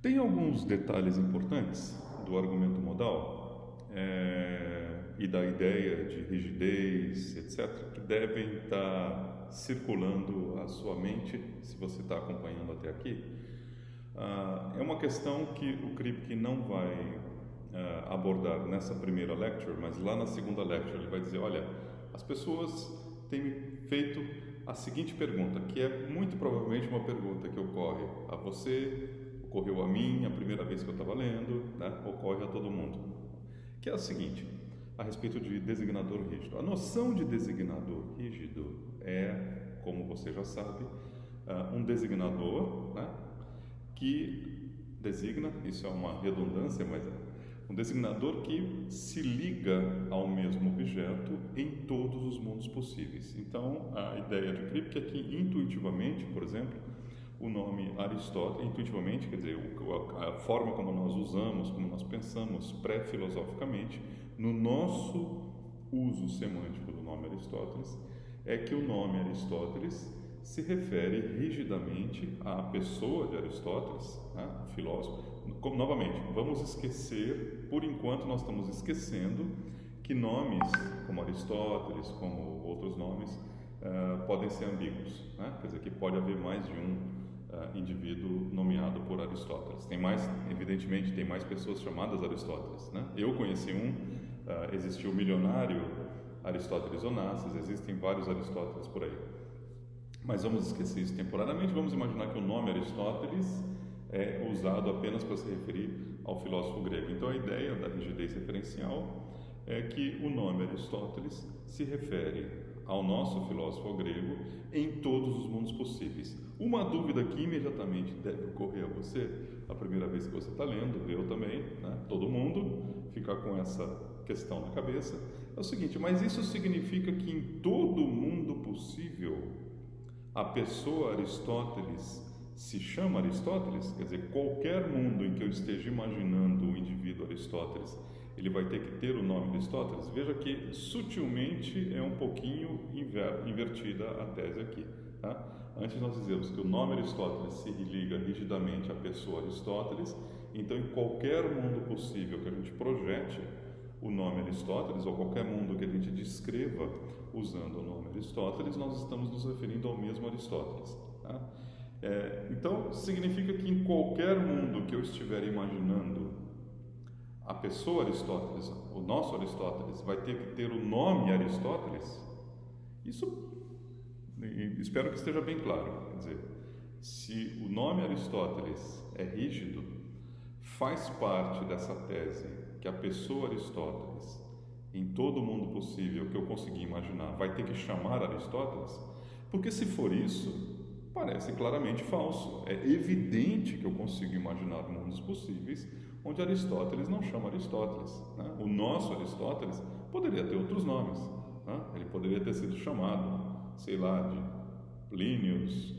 Tem alguns detalhes importantes do argumento modal e da ideia de rigidez, etc., que devem estar circulando a sua mente, se você está acompanhando até aqui. É uma questão que o Kripke não vai abordar nessa primeira lecture, mas lá na segunda lecture ele vai dizer, olha, as pessoas têm me feito a seguinte pergunta, que é muito provavelmente uma pergunta que ocorre a você, ocorreu a mim a primeira vez que eu estava lendo, né? Ocorre a todo mundo, que é a seguinte, a respeito de designador rígido. A noção de designador rígido é, como você já sabe, um designador, né? Que designa, isso é uma redundância, mas é um designador que se liga ao mesmo objeto em todos os mundos possíveis. Então, a ideia de Kripke é que, intuitivamente, por exemplo, o nome Aristóteles, intuitivamente, quer dizer, a forma como nós usamos, como nós pensamos pré-filosoficamente, no nosso uso semântico do nome Aristóteles, é que o nome Aristóteles se refere rigidamente à pessoa de Aristóteles, né, o filósofo. Novamente, vamos esquecer, por enquanto nós estamos esquecendo que nomes como Aristóteles, como outros nomes, podem ser ambíguos, né? Quer dizer, que pode haver mais de um indivíduo nomeado por Aristóteles. Tem mais, evidentemente, tem mais pessoas chamadas Aristóteles, né? Eu conheci existiu o milionário Aristóteles Onassis, existem vários Aristóteles por aí. Mas vamos esquecer isso temporariamente, vamos imaginar que o nome Aristóteles é usado apenas para se referir ao filósofo grego. Então a ideia da rigidez referencial é que o nome Aristóteles se refere ao nosso filósofo grego em todos os mundos possíveis. Uma dúvida que imediatamente deve ocorrer a você, a primeira vez que você está lendo, eu também, né? Todo mundo fica com essa questão na cabeça, é o seguinte, mas isso significa que em todo mundo possível a pessoa Aristóteles se chama Aristóteles? Quer dizer, qualquer mundo em que eu esteja imaginando o indivíduo Aristóteles, ele vai ter que ter o nome Aristóteles? Veja que sutilmente é um pouquinho invertida a tese aqui. Tá? Antes nós dizemos que o nome Aristóteles se liga rigidamente à pessoa Aristóteles, então em qualquer mundo possível que a gente projete o nome Aristóteles, ou qualquer mundo que a gente descreva usando o nome Aristóteles, nós estamos nos referindo ao mesmo Aristóteles. Tá? Então, significa que em qualquer mundo que eu estiver imaginando, a pessoa Aristóteles, o nosso Aristóteles, vai ter que ter o nome Aristóteles? Isso, espero que esteja bem claro. Quer dizer, se o nome Aristóteles é rígido, faz parte dessa tese que a pessoa Aristóteles, em todo o mundo possível que eu conseguir imaginar, vai ter que chamar Aristóteles? Porque se for isso, parece claramente falso. É evidente que eu consigo imaginar mundos possíveis onde Aristóteles não chama Aristóteles. Né? O nosso Aristóteles poderia ter outros nomes. Né? Ele poderia ter sido chamado, sei lá, de Plínios,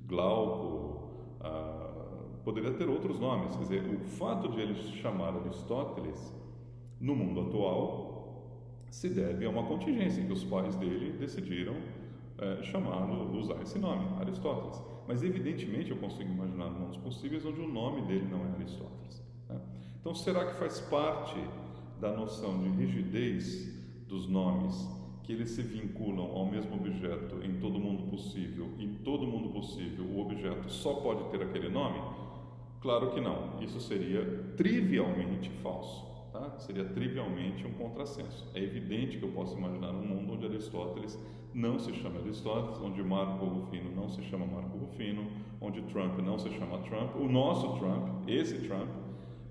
Glauco, poderia ter outros nomes. Quer dizer, o fato de ele chamar Aristóteles no mundo atual se deve a uma contingência em que os pais dele decidiram usar esse nome, Aristóteles. Mas evidentemente eu consigo imaginar mundos possíveis onde o nome dele não é Aristóteles. Né? Então será que faz parte da noção de rigidez dos nomes que eles se vinculam ao mesmo objeto em todo mundo possível? Em todo mundo possível o objeto só pode ter aquele nome? Claro que não. Isso seria trivialmente falso. Tá? Seria trivialmente um contrassenso. É evidente que eu posso imaginar um mundo onde Aristóteles não se chama Aristóteles, onde Marco Rufino não se chama Marco Rufino, onde Trump não se chama Trump. O nosso Trump, esse Trump,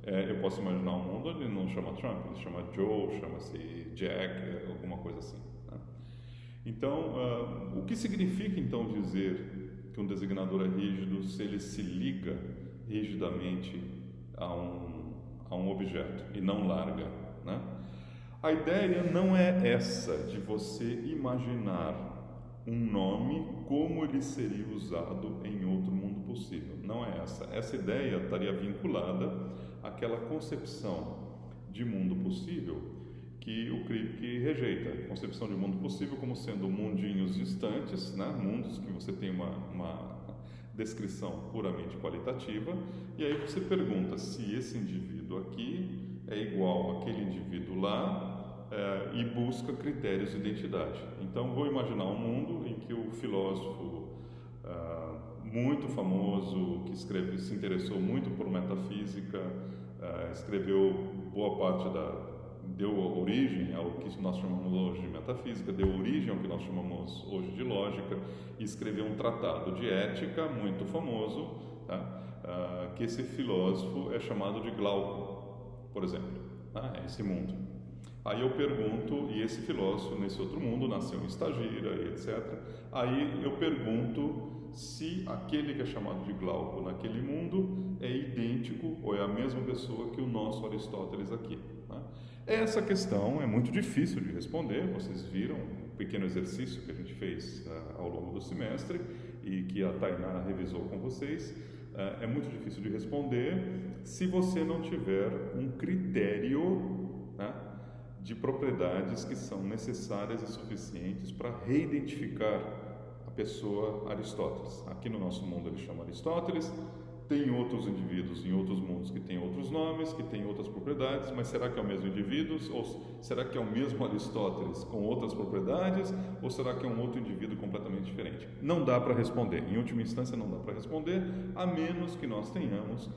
eu posso imaginar um mundo onde ele não chama Trump, ele chama Joe, chama-se Jack, alguma coisa assim. Tá? Então, o que significa então dizer que um designador é rígido se ele se liga rigidamente a um objeto e não larga, né? A ideia não é essa de você imaginar um nome como ele seria usado em outro mundo possível. Não é essa. Essa ideia estaria vinculada àquela concepção de mundo possível que o Kripke rejeita. A concepção de mundo possível como sendo mundinhos distantes, né? Mundos que você tem uma descrição puramente qualitativa, e aí você pergunta se esse indivíduo aqui é igual àquele indivíduo lá, e busca critérios de identidade. Então, vou imaginar um mundo em que o filósofo muito famoso, que se interessou muito por metafísica, escreveu boa parte deu origem ao que nós chamamos hoje de metafísica, deu origem ao que nós chamamos hoje de lógica, e escreveu um tratado de ética muito famoso, tá? Que esse filósofo é chamado de Glauco, por exemplo, tá? É esse mundo. Aí eu pergunto, e esse filósofo nesse outro mundo nasceu em Estagira e etc. Aí eu pergunto se aquele que é chamado de Glauco naquele mundo é idêntico ou é a mesma pessoa que o nosso Aristóteles aqui, né? Essa questão é muito difícil de responder. Vocês viram um pequeno exercício que a gente fez ao longo do semestre e que a Tainá revisou com vocês. É muito difícil de responder se você não tiver um critério, né, de propriedades que são necessárias e suficientes para reidentificar a pessoa Aristóteles. Aqui no nosso mundo ele chama Aristóteles, tem outros indivíduos em outros mundos que têm outros nomes, que têm outras propriedades, mas será que é o mesmo indivíduo? Ou será que é o mesmo Aristóteles com outras propriedades? Ou será que é um outro indivíduo completamente diferente? Não dá para responder, em última instância não dá para responder, a menos que nós tenhamos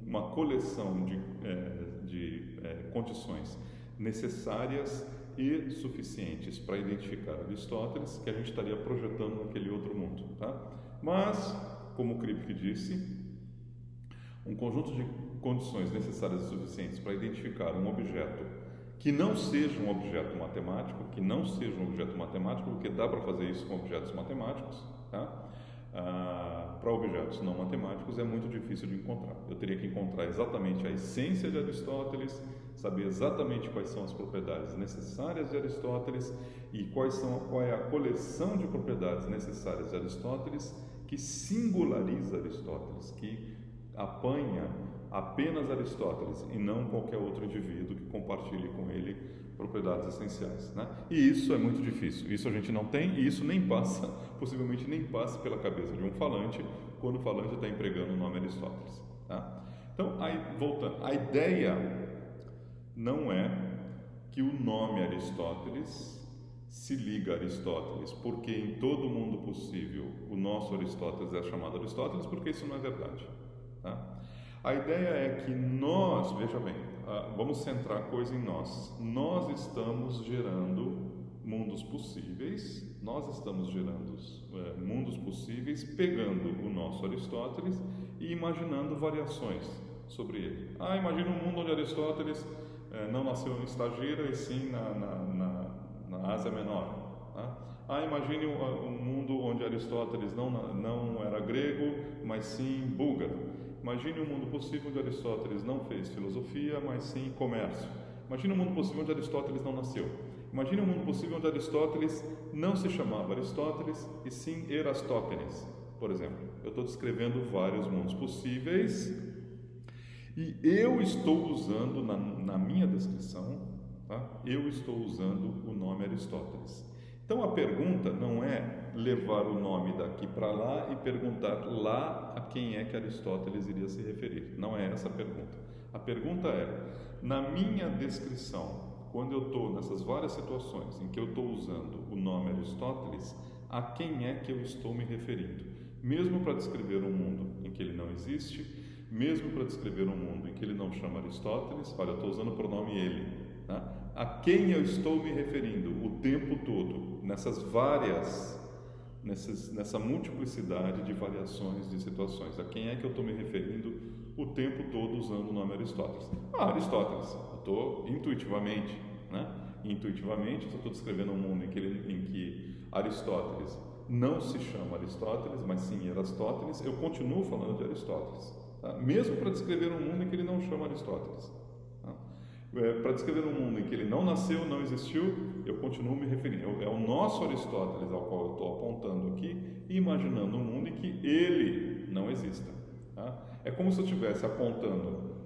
uma coleção de condições necessárias e suficientes para identificar Aristóteles, que a gente estaria projetando naquele outro mundo, tá? Mas, como o Kripke disse, um conjunto de condições necessárias e suficientes para identificar um objeto que não seja um objeto matemático, porque dá para fazer isso com objetos matemáticos, tá? Para objetos não matemáticos é muito difícil de encontrar. Eu teria que encontrar exatamente a essência de Aristóteles, saber exatamente quais são as propriedades necessárias de Aristóteles e qual é a coleção de propriedades necessárias de Aristóteles que singulariza Aristóteles, que apanha apenas Aristóteles e não qualquer outro indivíduo que compartilhe com ele propriedades essenciais, né? E isso é muito difícil, isso a gente não tem, e isso nem passa, possivelmente nem passa pela cabeça de um falante quando o falante está empregando o nome Aristóteles, tá? Então, aí, voltando, a ideia não é que o nome Aristóteles se liga a Aristóteles, porque em todo mundo possível o nosso Aristóteles é chamado Aristóteles, porque isso não é verdade, tá? A ideia é que nós, veja bem, vamos centrar a coisa em nós. Nós estamos gerando mundos possíveis, pegando o nosso Aristóteles e imaginando variações sobre ele. Imagina um mundo onde Aristóteles não nasceu em Estagira e sim na Ásia Menor. Tá? Imagine um mundo onde Aristóteles não era grego, mas sim búlgaro. Imagine um mundo possível onde Aristóteles não fez filosofia, mas sim comércio. Imagine um mundo possível onde Aristóteles não nasceu. Imagine um mundo possível onde Aristóteles não se chamava Aristóteles, e sim Erastótenes, por exemplo. Eu estou descrevendo vários mundos possíveis e eu estou usando, na minha descrição, tá? Eu estou usando o nome Aristóteles. Então a pergunta não é levar o nome daqui para lá e perguntar lá a quem é que Aristóteles iria se referir. Não é essa a pergunta. A pergunta é, na minha descrição, quando eu estou nessas várias situações em que eu estou usando o nome Aristóteles, a quem é que eu estou me referindo? Mesmo para descrever um mundo em que ele não existe, mesmo para descrever um mundo em que ele não chama Aristóteles, olha, eu estou usando o pronome ele, né? A quem eu estou me referindo o tempo todo, nessa multiplicidade de variações de situações? A quem é que eu estou me referindo o tempo todo usando o nome Aristóteles? Aristóteles. Eu estou intuitivamente, né? Intuitivamente, se eu estou descrevendo um mundo em que Aristóteles não se chama Aristóteles, mas sim Erastótenes, eu continuo falando de Aristóteles, tá? Mesmo para descrever um mundo em que ele não chama Aristóteles. Para descrever um mundo em que ele não nasceu, não existiu, eu continuo me referindo. É o nosso Aristóteles ao qual eu estou apontando aqui e imaginando um mundo em que ele não exista. Tá? É como se eu estivesse apontando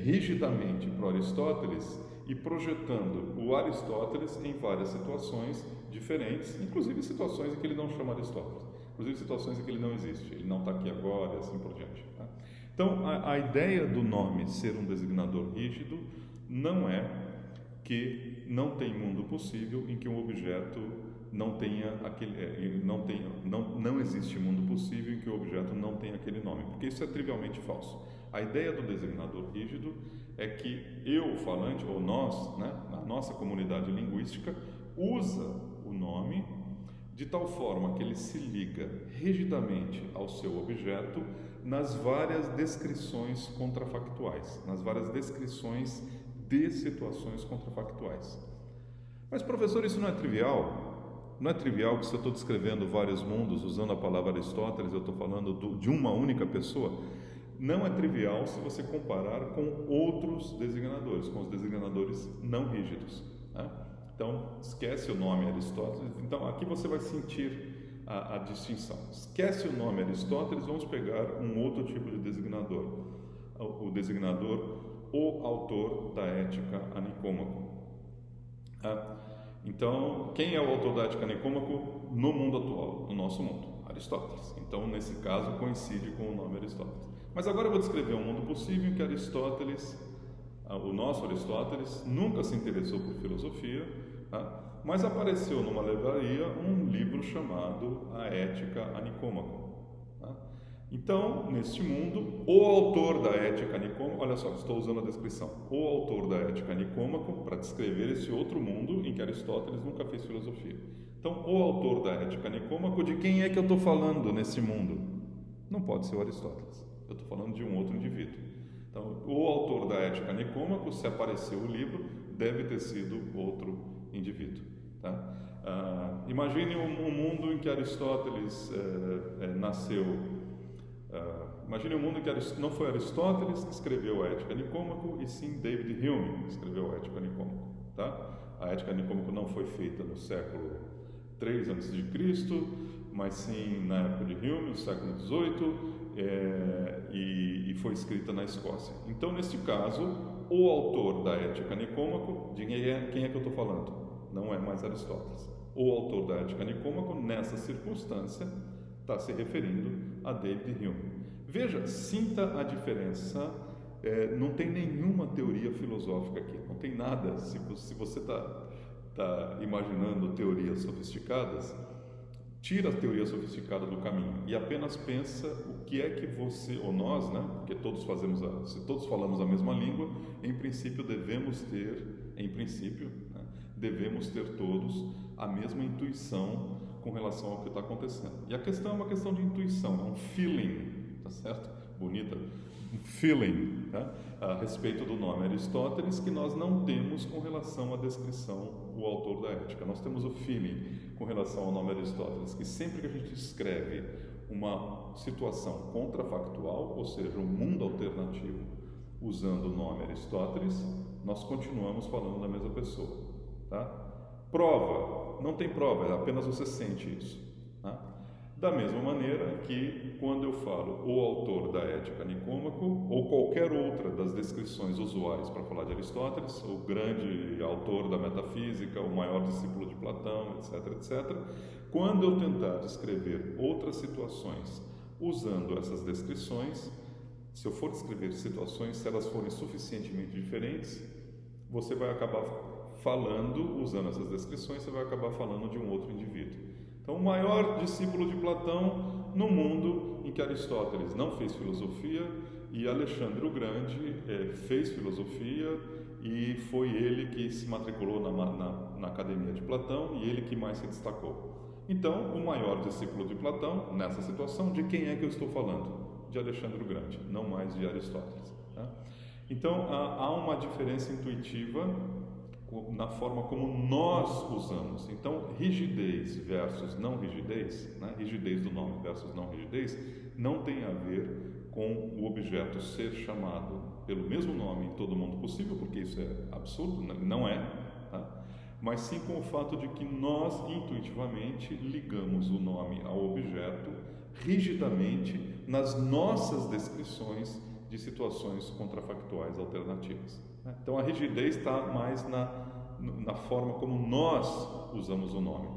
rigidamente para o Aristóteles e projetando o Aristóteles em várias situações diferentes, inclusive situações em que ele não chama Aristóteles. inclusive situações em que ele não existe, ele não está aqui agora e assim por diante. Tá? Então, a ideia do nome ser um designador rígido não é que não tem mundo possível em que um objeto não tenha aquele, não existe mundo possível em que o objeto não tenha aquele nome, porque isso é trivialmente falso. A ideia do designador rígido é que eu, o falante, ou nós, né, na nossa comunidade linguística, usa o nome de tal forma que ele se liga rigidamente ao seu objeto nas várias descrições contrafactuais, nas várias descrições de situações contrafactuais. Mas, professor, isso não é trivial? Não é trivial que se eu estou descrevendo vários mundos usando a palavra Aristóteles, eu estou falando de uma única pessoa? Não é trivial se você comparar com outros designadores, com os designadores não rígidos. Né? Então, esquece o nome Aristóteles. Então, aqui você vai sentir a distinção. Esquece o nome Aristóteles, vamos pegar um outro tipo de designador. O designador, o autor da Ética a Nicômaco. Então, quem é o autor da Ética a Nicômaco no mundo atual, no nosso mundo? Aristóteles. Então, nesse caso, coincide com o nome Aristóteles. Mas agora eu vou descrever um mundo possível em que Aristóteles, o nosso Aristóteles, nunca se interessou por filosofia, mas apareceu numa livraria um livro chamado A Ética a Nicômaco. Então, neste mundo, o autor da Ética a Nicômaco, olha só, estou usando a descrição, o autor da Ética a Nicômaco para descrever esse outro mundo em que Aristóteles nunca fez filosofia. Então, o autor da Ética a Nicômaco, de quem é que eu estou falando nesse mundo? Não pode ser o Aristóteles, eu estou falando de um outro indivíduo. Então, o autor da Ética a Nicômaco, se apareceu o livro, deve ter sido outro indivíduo. Tá? Imagine um mundo em que Aristóteles nasceu. Imagine um mundo em que não foi Aristóteles que escreveu a Ética a Nicômaco, e sim David Hume que escreveu a Ética a Nicômaco. Tá? A Ética a Nicômaco não foi feita no século III a.C., mas sim na época de Hume, no século XVIII, e foi escrita na Escócia. Então, neste caso, o autor da Ética a Nicômaco, de quem é que eu estou falando? Não é mais Aristóteles. O autor da Ética a Nicômaco, nessa circunstância, está se referindo a David Hume. Veja, sinta a diferença. Não tem nenhuma teoria filosófica aqui, não tem nada. Se você está imaginando teorias sofisticadas, tira a teoria sofisticada do caminho e apenas pensa o que é que você, ou nós, né? Porque se todos falamos a mesma língua, em princípio devemos ter todos a mesma intuição com relação ao que está acontecendo. E a questão é uma questão de intuição, é um feeling, tá certo? Bonita. Um feeling, tá? A respeito do nome Aristóteles, que nós não temos com relação à descrição, o autor da Ética. Nós temos o feeling com relação ao nome Aristóteles, que sempre que a gente escreve uma situação contrafactual, ou seja, um mundo alternativo, usando o nome Aristóteles, nós continuamos falando da mesma pessoa. Tá? Prova, não tem prova, apenas você sente isso. Tá? Da mesma maneira que quando eu falo o autor da Ética a Nicômaco, ou qualquer outra das descrições usuais para falar de Aristóteles, o grande autor da metafísica, o maior discípulo de Platão, etc., etc., quando eu tentar descrever outras situações usando essas descrições, se eu for descrever situações, se elas forem suficientemente diferentes, você vai acabar falando, usando essas descrições, você vai acabar falando de um outro indivíduo. Então, o maior discípulo de Platão no mundo em que Aristóteles não fez filosofia e Alexandre o Grande fez filosofia, e foi ele que se matriculou na Academia de Platão e ele que mais se destacou. Então, o maior discípulo de Platão, nessa situação, de quem é que eu estou falando? De Alexandre o Grande, não mais de Aristóteles. Tá? Então, há uma diferença intuitiva na forma como nós usamos. Então, rigidez versus não rigidez, né? Rigidez do nome versus não rigidez, não tem a ver com o objeto ser chamado pelo mesmo nome em todo mundo possível, porque isso é absurdo, não é, tá? Mas sim com o fato de que nós intuitivamente ligamos o nome ao objeto rigidamente nas nossas descrições de situações contrafactuais alternativas. Então, a rigidez está mais na forma como nós usamos o nome.